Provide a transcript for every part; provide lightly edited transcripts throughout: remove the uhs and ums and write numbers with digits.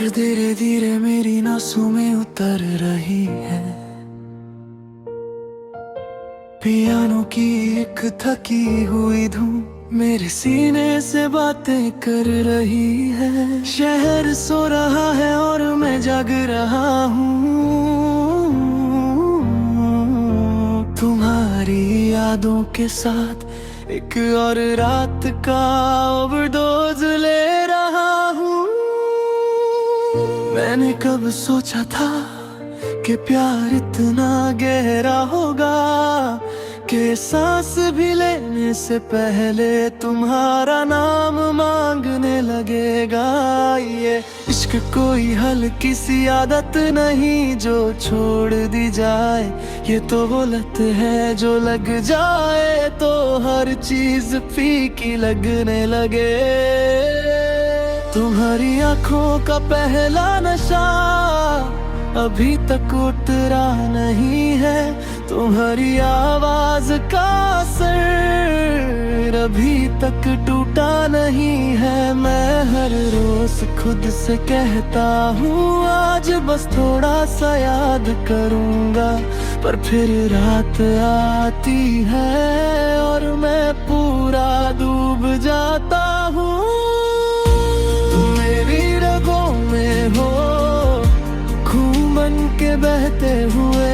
धीरे धीरे मेरी नसों में उतर रही है। पियानो की एक थकी हुई धुन मेरे सीने से बातें कर रही है। शहर सो रहा है और मैं जाग रहा हूँ, तुम्हारी यादों के साथ एक और रात का ओवरडोज ले रहा हूँ। मैंने कब सोचा था कि प्यार इतना गहरा होगा कि सांस भी लेने से पहले तुम्हारा नाम मांगने लगेगा। ये इश्क कोई हल्की सी आदत नहीं जो छोड़ दी जाए, ये तो वो लत है जो लग जाए तो हर चीज फीकी लगने लगे। तुम्हारी आंखों का पहला नशा अभी तक उतरा नहीं है, तुम्हारी आवाज का असर अभी तक टूटा नहीं है। मैं हर रोज खुद से कहता हूँ आज बस थोड़ा सा याद करूँगा, पर फिर रात आती है और मैं पूरा डूब जाता हूँ। तुम मेरी रगों में हो, खून बन के बहते हुए,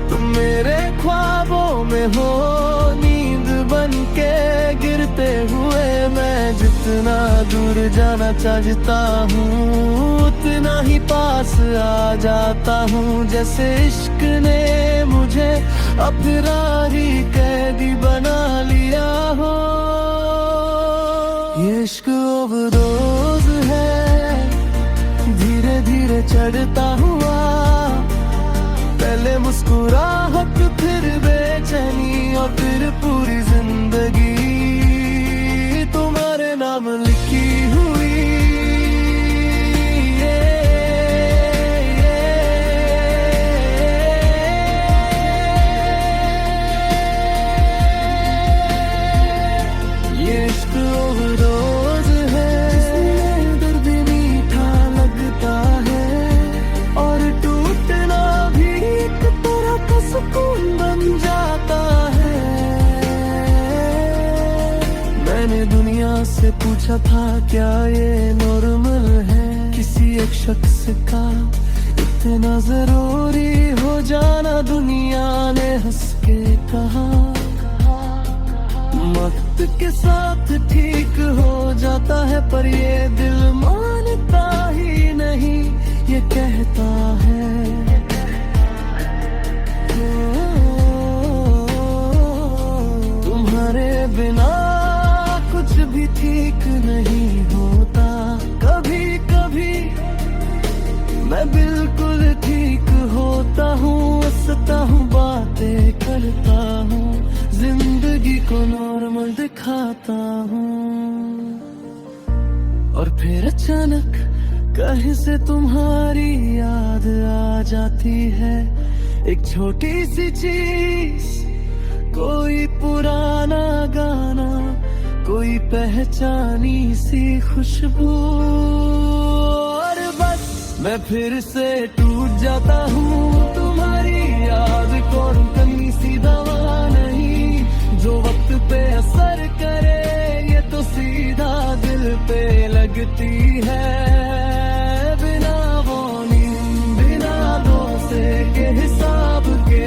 तुम मेरे ख्वाबों में हो, नींद बन के गिरते हुए। मैं जितना दूर जाना चाहता हूँ उतना ही पास आ जाता हूँ, जैसे इश्क ने मुझे अपराधी कैदी बना लिया हो। ये इश्क ओवरडोज है, धीरे धीरे चढ़ता हुआ, पहले मुस्कुराहट फिर बेचैनी और फिर पूरी जिंदगी तुम्हारे नाम लिखी हुई। ये इश्क ओवरडोज है, जिसमें दर्द भी मीठा लगता है और टूटना भी एक तरह का सुकून बन जाता है। मैंने दुनिया से पूछा था क्या ये नॉर्मल है, किसी एक शख्स का इतना जरूरी हो जाना। दुनिया ने हंस के कहा वक्त के साथ ठीक हो जाता है, पर ये दिल मानता ही नहीं, ये कहता है तुम्हारे बिना कुछ भी ठीक नहीं होता। कभी कभी मैं बिल्कुल ठीक होता हूँ, हंसता हूँ, बातें करता हूँ, जिंदगी को नॉर्मल दिखाता हूँ, और फिर अचानक कहीं से तुम्हारी याद आ जाती है। एक छोटी सी चीज, कोई पुराना गाना, कोई पहचानी सी खुशबू, और बस मैं फिर से टूट जाता हूँ। तुम्हारी याद को कहीं सी दवा नहीं जो वक्त पे असर करे, ये तो सीधा दिल पे लगती है। बिना वार्निंग, बिना भरोसे के हिसाब के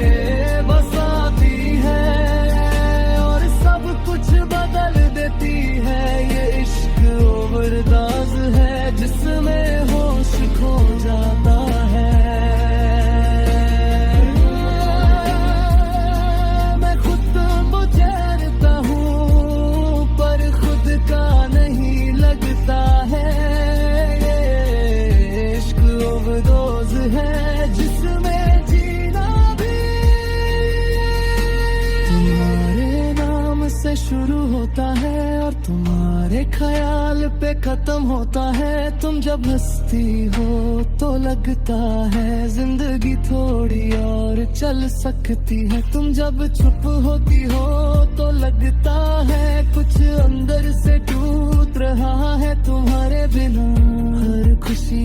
बस आती है और सब कुछ बदल देती है। ये इश्क ओवरडोज है जिसमें होश खो जाता है। मैं खुद को चैनता हूँ पर खुद का नहीं लगता है। ये इश्क ओवरडोज है जिसमें जीना भी तुम्हारे नाम से शुरू होता है और तुम्हारे ख्याल पे खत्म होता है। तुम जब हंसती हो तो लगता है जिंदगी थोड़ी और चल सकती है। तुम जब चुप होती हो तो लगता है कुछ अंदर से टूट रहा है। तुम्हारे बिना हर खुशी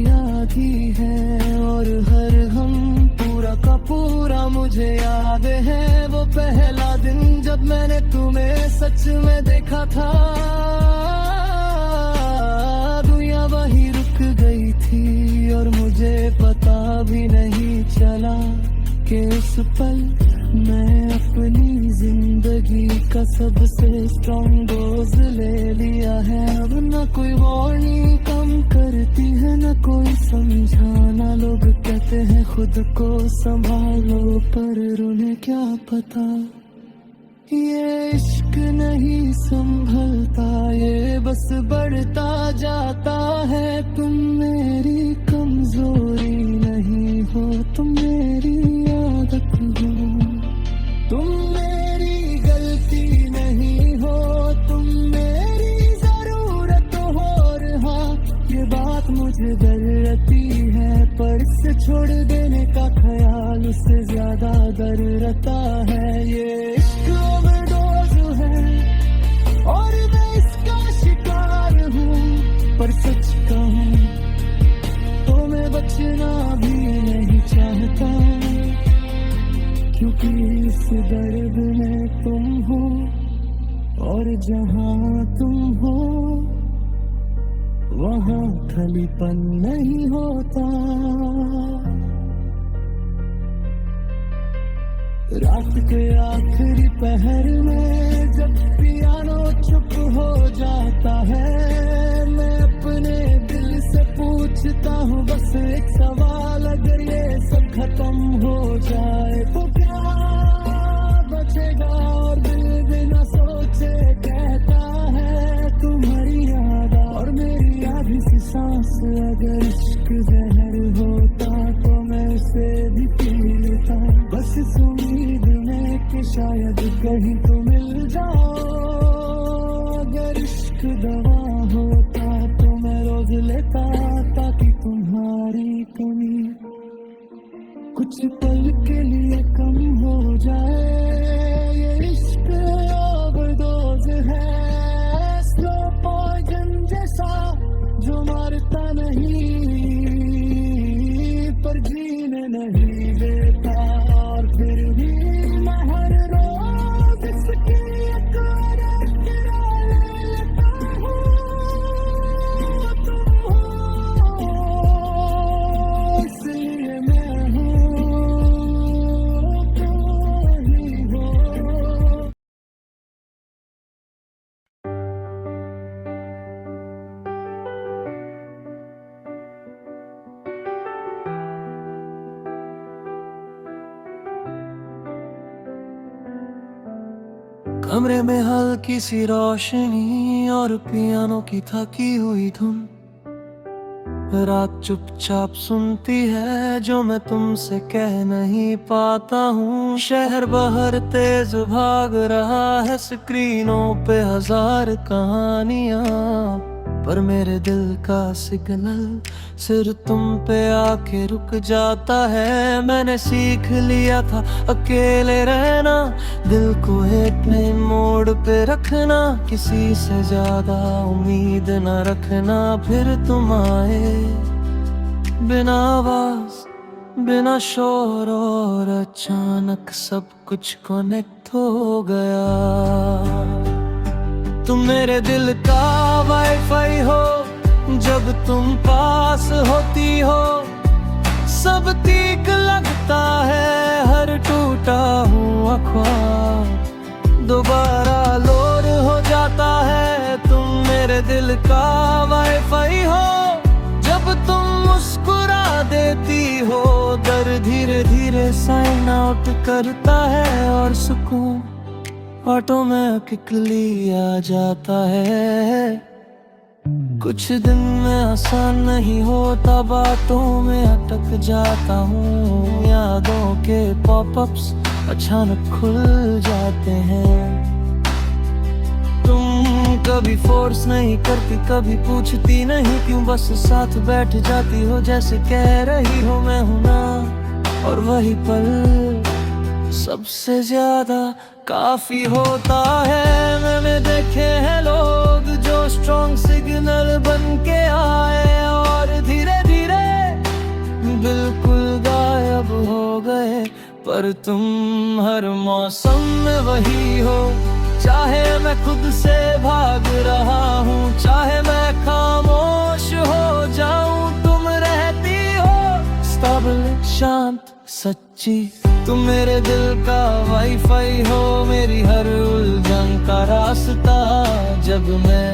सच में देखा था, दुनिया वही रुक गई थी और मुझे पता भी नहीं चला कि उस पल मैं अपनी जिंदगी का सबसे स्ट्रॉन्ग डोज ले लिया है। अब न कोई वार्निंग कम करती है, न कोई समझाना। लोग कहते हैं खुद को संभालो, पर उन्हें क्या पता ये इश्क नहीं संभलता, ये बस बढ़ता जाता है। तुम मेरी कमजोरी नहीं हो, तुम मेरी आदत हो, तुम मेरी गलती नहीं हो, तुम मेरी जरूरत हो। और हाँ, ये बात मुझे डरती है, पर इससे छोड़ देने का ख्याल उससे ज्यादा डर रहता है। ये इश्क ओवरडोज है और मैं इसका शिकार हूँ, पर सच कहूँ तो मैं बचना भी नहीं चाहता, क्योंकि इस दर्द में तुम हो और जहाँ तुम हो वहाँ खालीपन नहीं होता। रात के आखिरी पहर में जब पियानो चुप हो जाता है, मैं अपने दिल से पूछता हूँ बस एक सवाल, अगर ये सब खत्म हो जाए तो क्या बचेगा? और दिल बिना सोचे कहता है तुम्हारी याद और मेरी आधी सी सांस। अगर इश्क जहर होता तो मैं उसे भी पी लेता, बस इस उम्मीद में कि शायद कहीं तो मिल जाओ। अगर इश्क दवा होता तो मैं रोज लेता, ताकि तुम्हारी कमी कुछ पल के लिए कम हो जाए। ये इश्क ओवरडोज है, स्लो पॉइजन जैसा जो मारता नहीं पर जीने नहीं देता। और फिर भी मैं हर रोज इसकी एक और गिरा लेता हूँ। तुम हो इसलिए मैं हूँ, तुम ही हो। कमरे में हल्की सी रोशनी और पियानो की थकी हुई धुन, रात चुपचाप सुनती है जो मैं तुमसे कह नहीं पाता हूँ। शहर बाहर तेज भाग रहा है, स्क्रीनों पे हजार कहानियाँ, पर मेरे दिल का सिग्नल सिर्फ तुम पे आके रुक जाता है। मैंने सीख लिया था अकेले रहना, दिल को एक नए मोड़ पे रखना, किसी से ज्यादा उम्मीद न रखना। फिर तुम आए बिना आवाज बिना शोर और अचानक सब कुछ कनेक्ट हो गया। तुम मेरे दिल का वाईफाई हो, जब तुम पास होती हो सब ठीक लगता है। हर टूटा हुआ ख्वाब दोबारा लोड हो जाता है। तुम मेरे दिल का वाईफाई हो, जब तुम मुस्कुरा देती हो दर्द धीरे धीरे साइन आउट करता है और सुकून ऑटोमेटिकली आ जाता है। कुछ दिन में आसान नहीं होता, बातों में अटक जाता हूँ। यादों के पॉपअप्स अचानक खुल जाते हैं। तुम कभी फोर्स नहीं करती, कभी पूछती नहीं क्यों, बस साथ बैठ जाती हो जैसे कह रही हो मैं हूं ना। और वही पल सबसे ज्यादा काफी होता है। मैंने देखे हैं लोग जो स्ट्रॉन्ग सिग्नल बन के आए और धीरे धीरे बिल्कुल गायब हो गए, पर तुम हर मौसम में वही हो चाहे मैं खुद से भाग रहा हूँ, चाहे मैं खामोश हो जाऊं, तुम रहती हो स्टेबल, शांत, सच्ची। तुम मेरे दिल का वाईफाई हो, मेरी हर उलझन का रास्ता। जब मैं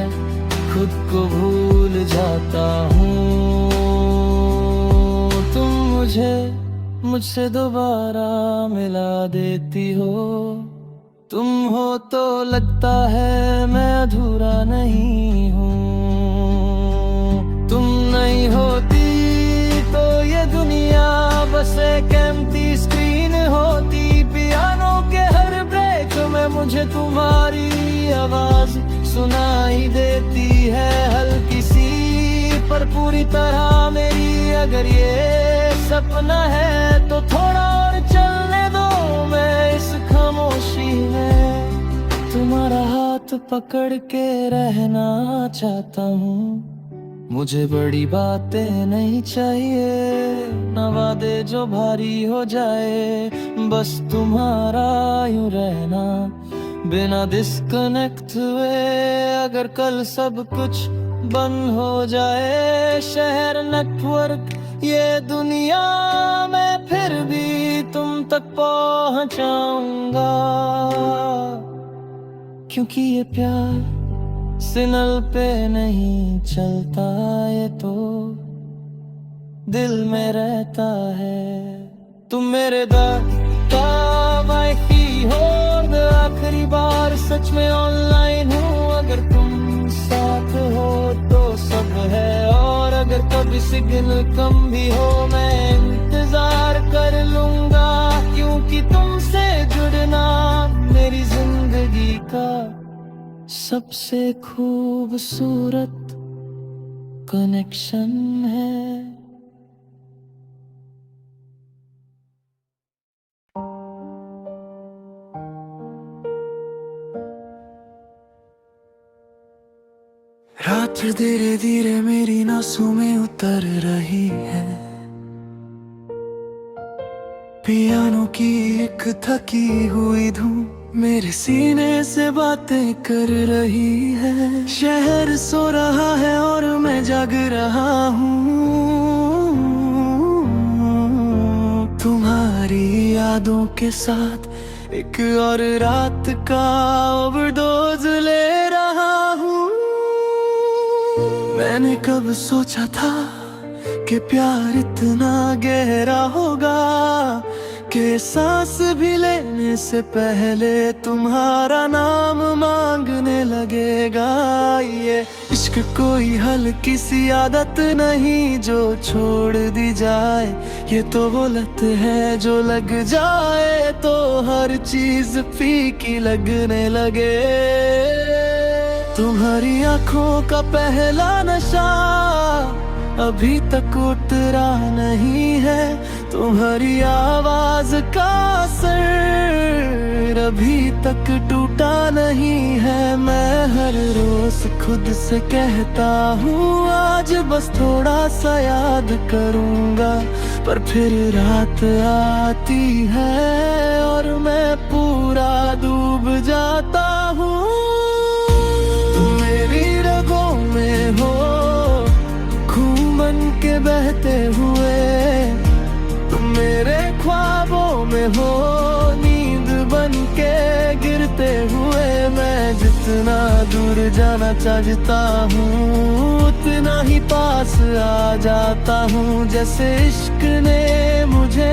खुद को भूल जाता हूँ, तुम मुझसे दोबारा मिला देती हो। तुम हो तो लगता है मैं अधूरा नहीं हूँ। तुम नहीं होती तो ये दुनिया बस एक एम्प्टी स्क्रीन होती। पियानो के हर ब्रेक में मुझे तुम्हारी आवाज सुनाई देती है, हल्की सी पर पूरी तरह मेरी। अगर ये सपना है तो थोड़ा और चलने दो, मैं इस खामोशी में तुम्हारा हाथ पकड़ के रहना चाहता हूँ। मुझे बड़ी बातें नहीं चाहिए, ना वादे जो भारी हो जाए, बस तुम्हारा यूं रहना बिना डिस्कनेक्ट हुए। अगर कल सब कुछ बंद हो जाए, शहर, नेटवर्क, ये दुनिया, मैं फिर भी तुम तक पहुंचाऊंगा। क्योंकि ये प्यार सिग्नल पे नहीं चलता, ये तो दिल में रहता है। तुम मेरे दर्द का वाईफाई हो, आखिरी बार सच में ऑनलाइन हूँ। अगर तुम साथ हो तो सब है, और अगर कभी सिग्नल कम भी हो, मैं इंतजार कर लूंगा। क्योंकि तुमसे जुड़ना मेरी जिंदगी का सबसे खूबसूरत कनेक्शन है। रात धीरे धीरे मेरी नसों में उतर रही है, पियानो की एक थकी हुई धूम मेरे सीने से बातें कर रही है। शहर सो रहा है और मैं जाग रहा हूँ, तुम्हारी यादों के साथ एक और रात का ओवरडोज ले रहा हूँ। मैंने कब सोचा था कि प्यार इतना गहरा होगा, कि सांस भी लेने से पहले तुम्हारा नाम मांगने लगेगा। ये इश्क कोई हल्की सी आदत नहीं जो छोड़ दी जाए, ये तो वो लत है जो लग जाए तो हर चीज फीकी लगने लगे। तुम्हारी आंखों का पहला नशा अभी तक उतरा नहीं है, तुम्हारी आवाज का असर अभी तक टूटा नहीं है। मैं हर रोज खुद से कहता हूँ आज बस थोड़ा सा याद करूँगा, पर फिर रात आती है और मैं पूरा डूब जाता हूँ। तुम मेरी रगों में हो, खून बन के बहते हुए, तुम मेरे ख्वाबों में हो, नींद बन के गिरते हुए। मैं जितना दूर जाना चाहता हूँ उतना ही पास आ जाता हूँ, जैसे इश्क ने मुझे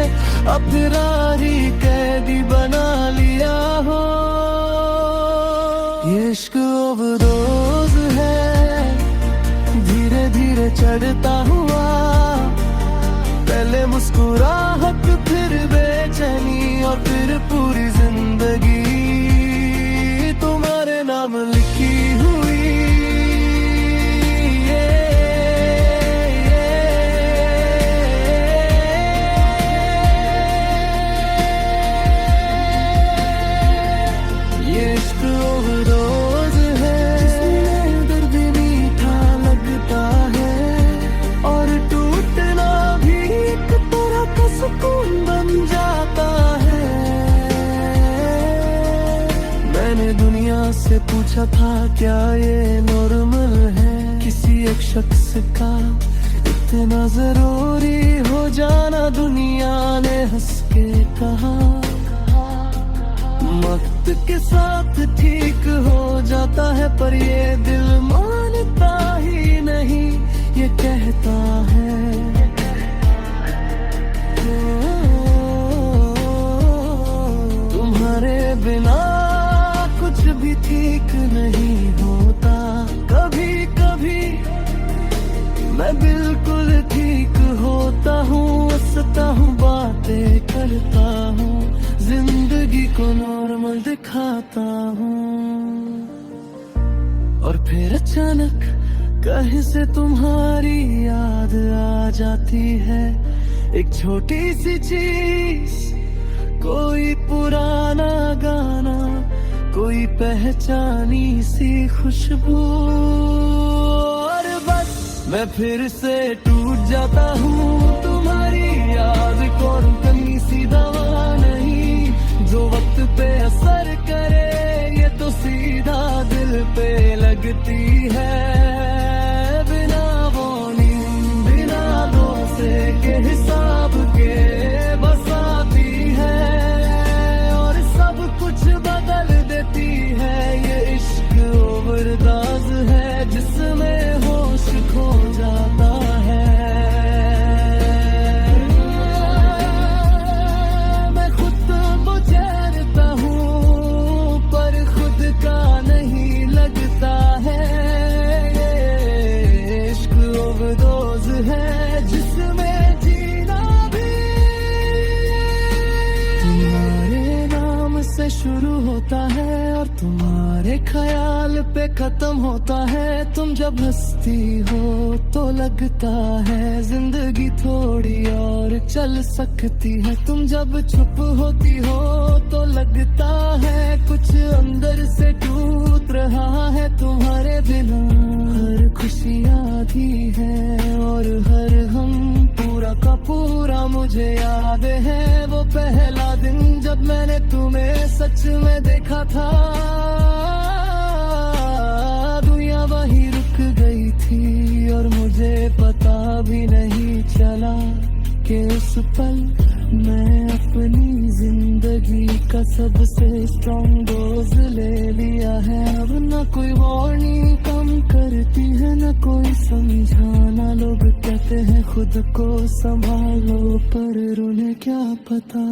अपराधी कैदी बना लिया हो। ये इश्क ओवरडोज है, धीरे धीरे चढ़ता हुआ, पहले मुस्कुराहट फिर बेचैनी और फिर पूरी जिंदगी तुम्हारे नाम लिखी हुई। ये इश्क ओवरडोज है, जिसमें दर्द मीठा लगता है और टूटना भी एक तरह का सुकून बन जाता है। मैं मैंने दुनिया से पूछा था क्या ये नॉर्मल है, किसी एक शख्स का इतना जरूरी हो जाना। दुनिया ने हंस के कहा वक्त के साथ ठीक हो जाता है, पर ये दिल मानता ही नहीं, ये कहता है तुम्हारे बिना कुछ भी ठीक नहीं होता। कभी कभी मैं बिल्कुल ठीक होता हूँ, हंसता हूँ, बातें करता हूँ, जिंदगी को नॉर्मल दिखाता हूँ। और फिर अचानक कहीं से तुम्हारी याद आ जाती है, एक छोटी सी चीज, कोई पुराना गाना, कोई पहचानी सी खुशबू, और बस मैं फिर से टूट जाता हूँ। तुम्हारी याद कौन कमी सी दवा नहीं, जो वक्त पे असर करे, ये तो सीधा दिल पे लगती है। बिना वार्निंग, बिना दोसे के हिसाब के बस आती है और सब कुछ बदल देती है। ये इश्क ओवरडोज है जिसमें होश खो जाता है। मैं खुद बुझाता हूँ पर खुद का नहीं लगता है। ये इश्क ओवरडोज है जिसमें जीना भी तुम्हारे नाम से शुरू होता है और तुम्हारे ख्याल पे खत्म होता है। तुम जब हंसती हो तो लगता है जिंदगी थोड़ी और चल सकती है। तुम जब चुप होती हो तो लगता है कुछ अंदर से टूट रहा है। तुम्हारे बिना हर खुशी आधी है और हर हम पूरा का पूरा मुझे याद है। वो पहला दिन जब मैंने तुम्हें सच में देखा था, दुनिया वही रुक गई थी और मुझे पता भी नहीं चला कि उस पल मैं अपनी जिंदगी का सबसे स्ट्रॉन्ग डोज ले लिया है। अब न कोई वार्निंग कम करती है, न कोई समझाना। लोग कहते हैं खुद को संभालो, पर उन्हें क्या पता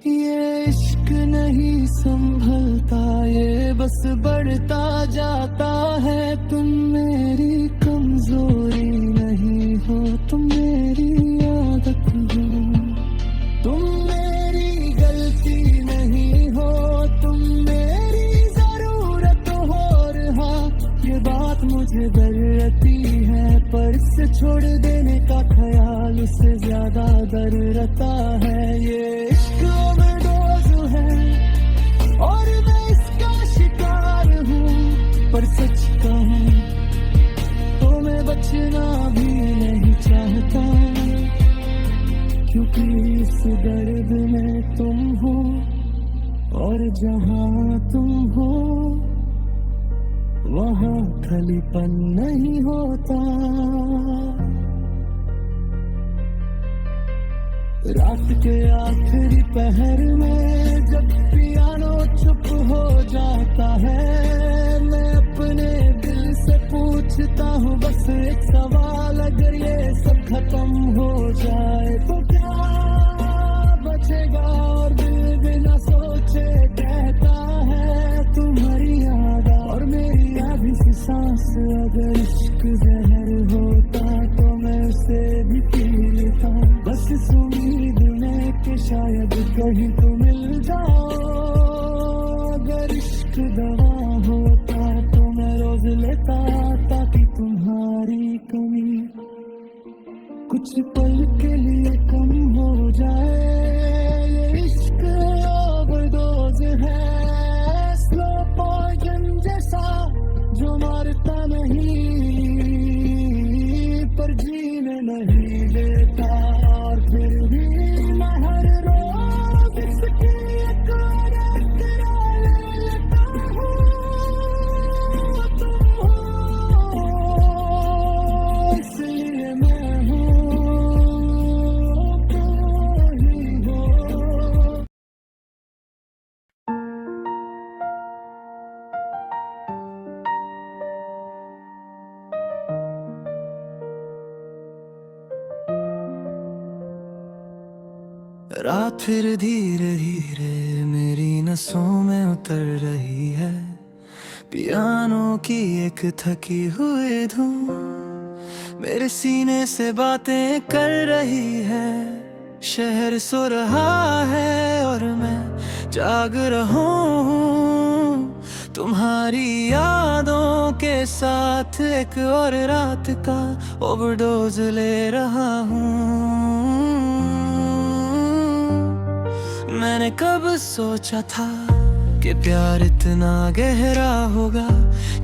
ये इश्क नहीं संभलता, ये बस बढ़ता जाता है। तुम मेरी कमजोरी नहीं हो, तुम मेरी आदत हो, तुम मेरी गलती नहीं हो, तुम मेरी जरूरत हो। और हाँ, ये बात मुझे डरती है, पर इसे छोड़ देने का ख्याल उससे ज्यादा डर रहता है। ये इश्क ओवरडोज है और मैं इसका शिकार हूँ, पर सच कहूँ तो मैं बचना भी नहीं चाहता, क्योंकि इस दर्द में तुम हो और जहाँ तुम हो वहाँ खालीपन नहीं होता। रात के आखिरी पहर में जब पियानो चुप हो जाता है, मैं अपने दिल से पूछता हूँ बस एक सवाल, अगर ये सब खत्म हो जाए तो क्या बचेगा? और दिल बिना सोचे कहता है तुम्हारी याद और मेरी आधी सी सांस। अगर इश्क जहर होता तो मैं उसे भी पी लेता, बस इस उम्मीद में कि शायद कहीं तो मिल जाओ। अगर इश्क दवा होता तो मैं रोज लेता, ताकि तुम्हारी कमी कुछ पल के लिए कम हो जाए। ये इश्क ओवरडोज है, स्लो पॉइजन जैसा जो मारता नहीं पर जीने नहीं देता। और फिर भी मैं हर रोज इसकी एक रात रात फिर धीरे धीरे मेरी नसों में उतर रही है। पियानो की एक थकी हुई धुन मेरे सीने से बातें कर रही है। शहर सो रहा है और मैं जाग रहा हूँ तुम्हारी यादों के साथ। एक और रात का ओवरडोज ले रहा हूँ। मैंने कब सोचा था कि प्यार इतना गहरा होगा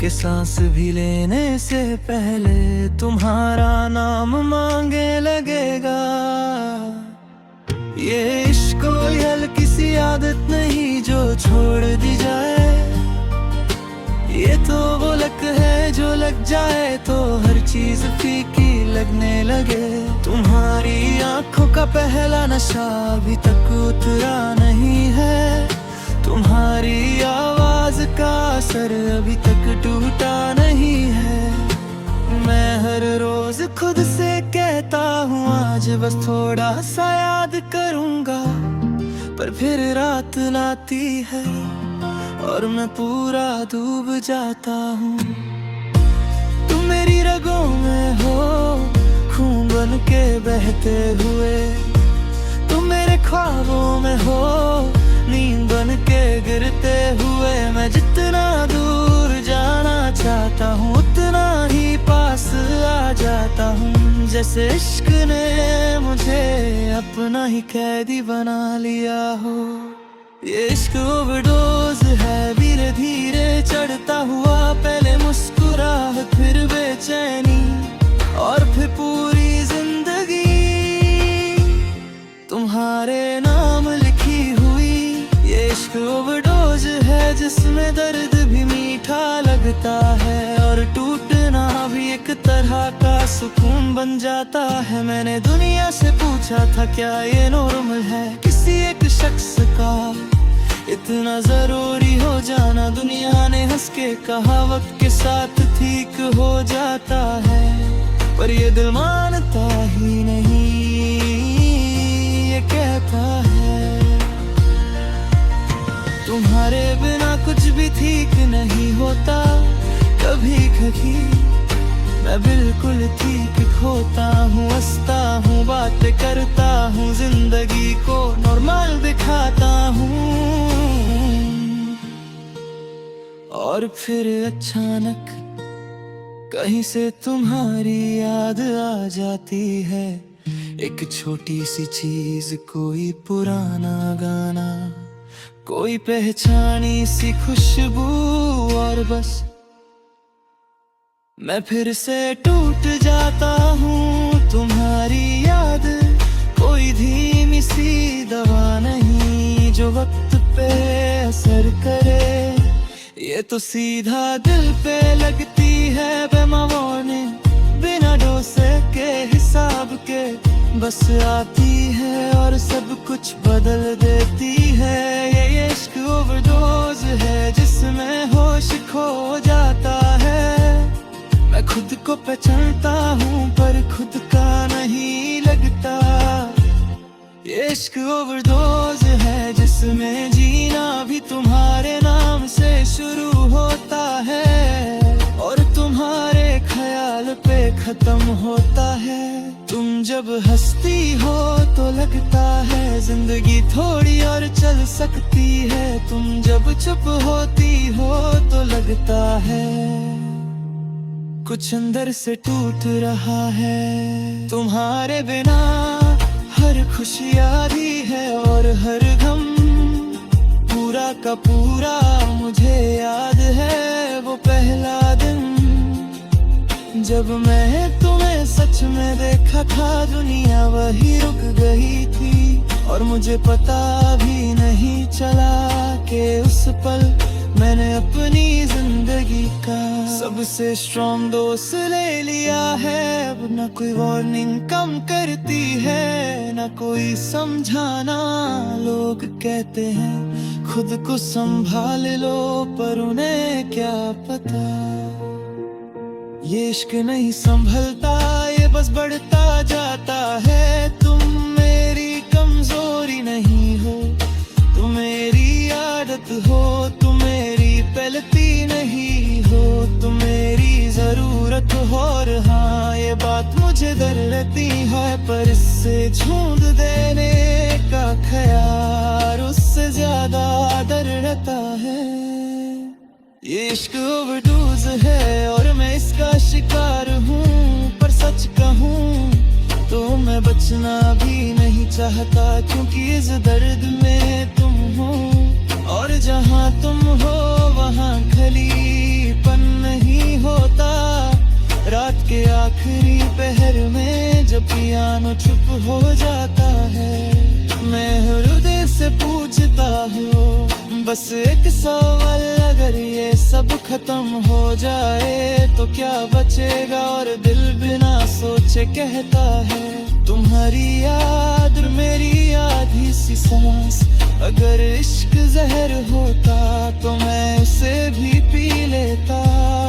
कि सांस भी लेने से पहले तुम्हारा नाम मांगे लगेगा। ये इश्क कोई हल्की सी आदत नहीं जो छोड़ दी जाए। ये तो वो लक है जो लग जाए तो हर चीज फीकी लगने लगे। तुम्हारी आंखों का पहला नशा अभी तक उतरा नहीं है। तुम्हारी आवाज का असर अभी तक टूटा नहीं है। मैं हर रोज खुद से कहता हूँ आज बस थोड़ा सा याद करूँगा, पर फिर रात लाती है और मैं पूरा डूब जाता हूँ। तुम मेरी रगों में हो खून बन के बहते हुए। तुम मेरे ख्वाबों में हो नींद बन के गिरते हुए। मैं जितना दूर जाना चाहता हूँ उतना ही पास आ जाता हूँ। जैसे इश्क ने मुझे अपना ही कैदी बना लिया हो। ये इश्क ओवरडोज है धीरे धीरे चढ़ता हुआ। पहले मुस्कुराहट फिर बेचैनी और फिर पूरी जिंदगी तुम्हारे नाम लिखी हुई। ये इश्क ओवरडोज है जिसमें दर्द भी मीठा लगता है और टूटना भी एक तरह का सुकून बन जाता है। मैंने दुनिया से पूछा था क्या ये नॉर्मल है किसी एक शख्स का इतना जरूरी हो जाना। दुनिया ने हंस के कहा वक्त के साथ ठीक हो जाता है, पर ये दिल मानता ही नहीं। ये कहता है तुम्हारे बिना कुछ भी ठीक नहीं होता। कभी कभी मैं बिल्कुल ठीक खोता हूँ, हंसता हूँ, बातें करता हूँ, जिंदगी को नॉर्मल दिखाता हूँ। और फिर अचानक कहीं से तुम्हारी याद आ जाती है। एक छोटी सी चीज, कोई पुराना गाना, कोई पहचानी सी खुशबू और बस मैं फिर से टूट जाता हूँ। तुम्हारी याद कोई धीमी सी दवा नहीं जो वक्त पे असर करे। ये तो सीधा दिल पे लगती है बिना वार्निंग, बिना डोसे के हिसाब के बस आती है और सब कुछ बदल देती है। ये इश्क ओवरडोज है जिसमें होश खो जाता है। मैं खुद को पहचानता हूँ पर खुद का नहीं लगता। ये इश्क ओवरडोज है जिसमें जीना भी तुम्हारे नाम से शुरू होता है और तुम्हारे ख्याल पे खत्म होता है। तुम जब हंसती हो तो लगता है जिंदगी थोड़ी और चल सकती है। तुम जब चुप होती हो तो लगता है कुछ अंदर से टूट रहा है। तुम्हारे बिना हर खुशी आधी है और हर गम पूरा का पूरा मुझे याद है। वो पहला दिन जब मैं तुम्हें सच में देखा था, दुनिया वही रुक गई थी और मुझे पता भी नहीं चला कि उस पल मैंने अपनी जिंदगी का सबसे स्ट्रॉन्ग दोस्त ले लिया है। अब ना कोई वार्निंग कम करती है ना कोई समझाना। लोग कहते हैं खुद को संभाल लो पर उन्हें क्या पता ये इश्क नहीं संभलता, ये बस बढ़ता जाता है। तुम मेरी कमजोरी नहीं हो, तुम मेरी पलती नहीं हो, तुम मेरी जरूरत हो। और हाँ, ये बात मुझे डर रहती है, पर इससे झूठ देने का ख्याल उससे ज्यादा डर रहता है। ये इश्क ओवरडोज है और मैं इसका शिकार हूँ, पर सच कहूँ तो मैं बचना भी नहीं चाहता, क्योंकि इस दर्द में तुम हो। और जहाँ तुम हो वहाँ खलीपन नहीं होता। रात के आखिरी पहर में जब पियानो चुप हो जाता है, मैं हृदय से पूछता हूँ बस एक सवाल, अगर ये सब खत्म हो जाए तो क्या बचेगा। और दिल बिना सोचे कहता है, तुम्हारी याद मेरी आधी सी सांस। अगर इश्क जहर होता तो मैं उसे भी पी लेता,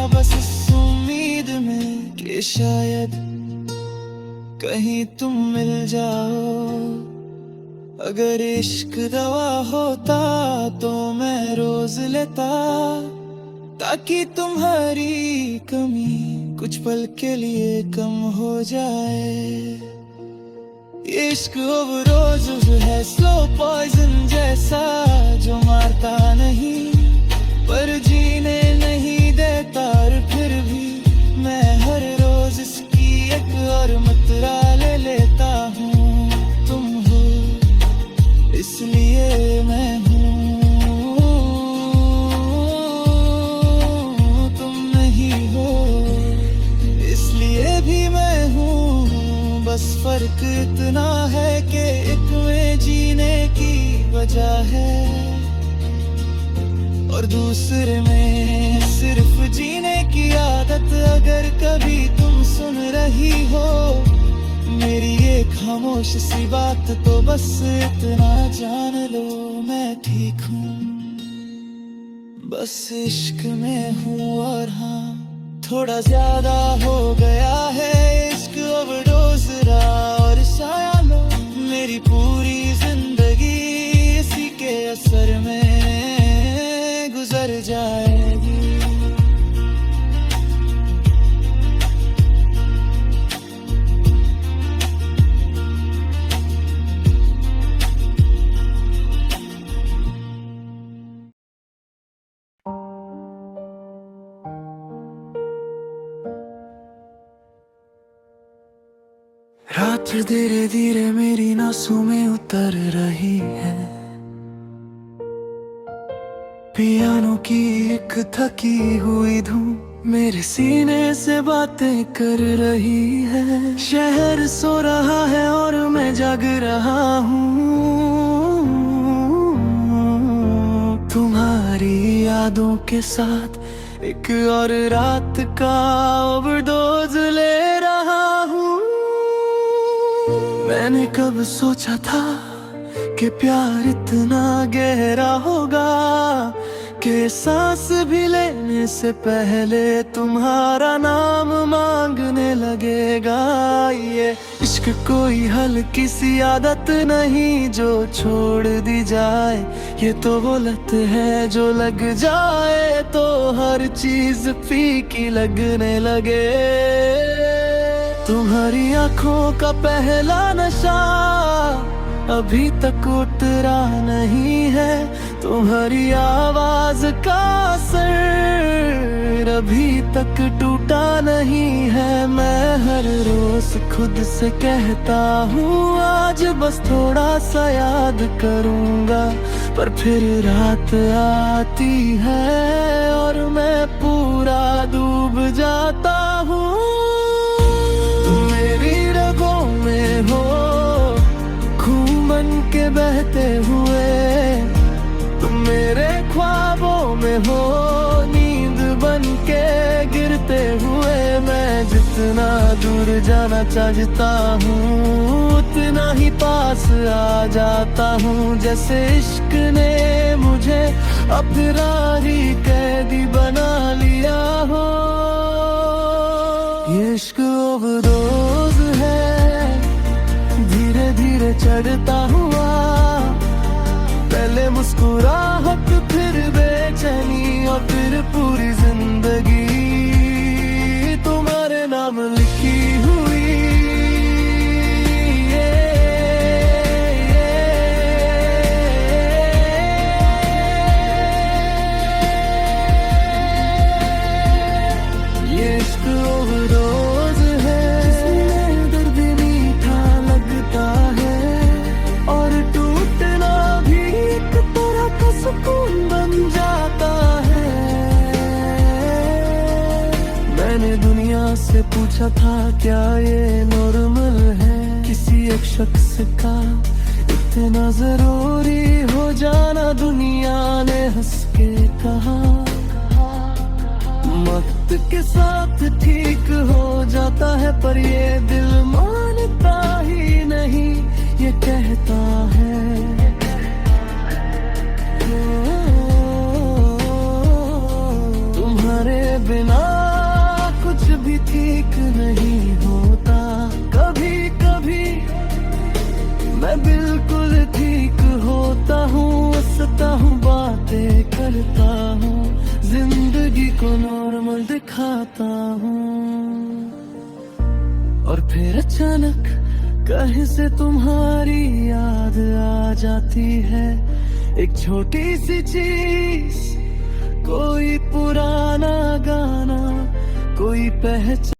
बस इस उम्मीद में कि शायद कहीं तुम मिल जाओ। अगर इश्क दवा होता तो मैं रोज लेता, ताकि तुम्हारी कमी कुछ पल के लिए कम हो जाए। इश्क ओवरडोज है, स्लो पॉइजन जैसा, जो मारता नहीं पर जीने नहीं देता। और फिर भी मैं हर रोज इसकी एक और मात्रा ले लेता हूँ। तुम हो इसलिए मैं हूँ, तुम नहीं हो इसलिए भी मैं हूँ। बस फर्क इतना है कि एक में जीने की वजह है और दूसरे में सिर्फ जीने की आदत। अगर कभी तुम सुन रही हो मेरी ये खामोश सी बात, तो बस इतना जान लो मैं ठीक हूँ, बस इश्क में हूँ। और हाँ, थोड़ा ज्यादा हो गया है इश्क ओवरडोज रहा, और शायद लो मेरी पूरी जिंदगी इसी के असर में गुजर जाएगी। रात धीरे धीरे मेरी नसों में उतर रही है, पियानो की एक थकी हुई धुन मेरे सीने से बातें कर रही है। शहर सो रहा है और मैं जाग रहा हूँ, तुम्हारी यादों के साथ एक और रात का ओवरडोज ले रहा हूँ। मैंने कब सोचा था कि प्यार इतना गहरा होगा, कि सांस भी लेने से पहले तुम्हारा नाम मांगने लगेगा। ये इश्क कोई हल्की सी आदत नहीं जो छोड़ दी जाए, ये तो वो लत है जो लग जाए तो हर चीज फीकी लगने लगे। तुम्हारी आंखों का पहला नशा अभी तक उतरा नहीं है, तुम्हारी आवाज का असर अभी तक टूटा नहीं है। मैं हर रोज खुद से कहता हूँ आज बस थोड़ा सा याद करूँगा, पर फिर रात आती है और मैं पूरा डूब जाता हूँ। तुम मेरी रगों में हो, खून बन के बहते हुए, तुम मेरे ख्वाबों में हो, नींद बन के गिरते हुए। मैं जितना दूर जाना चाहता हूँ उतना ही पास आ जाता हूँ, जैसे इश्क ने मुझे अपराधी कैदी बना लिया हो। ये इश्क ओवरडोज है, धीरे धीरे चढ़ता हुआ, पहले मुस्कुराहट फिर हुआ फिर पूरी जिंदगी तुम्हारे नाम लिखी हुई। ये इश्क ओवरडोज है जिसमें दर्द मीठा लगता है और टूटना भी एक तरह का सुकून बन जाता है। मैंने दुनिया से पूछा था क्या ये नॉर्मल है, किसी एक शख्स का इतना जरूरी हो जाना। दुनिया ने हंस के कहा वक्त के साथ ठीक हो जाता है, पर ये दिल मानता ही नहीं, ये कहता है तुम्हारे बिना कुछ भी ठीक नहीं होता। कभी कभी मैं बिल्कुल ठीक होता हूँ, हंसता हूँ, बातें करता हूँ, जिंदगी को नॉर्मल दिखाता हूँ। और फिर अचानक कहीं से तुम्हारी याद आ जाती है, एक छोटी सी चीज, कोई पुराना गाना, कोई पहचान।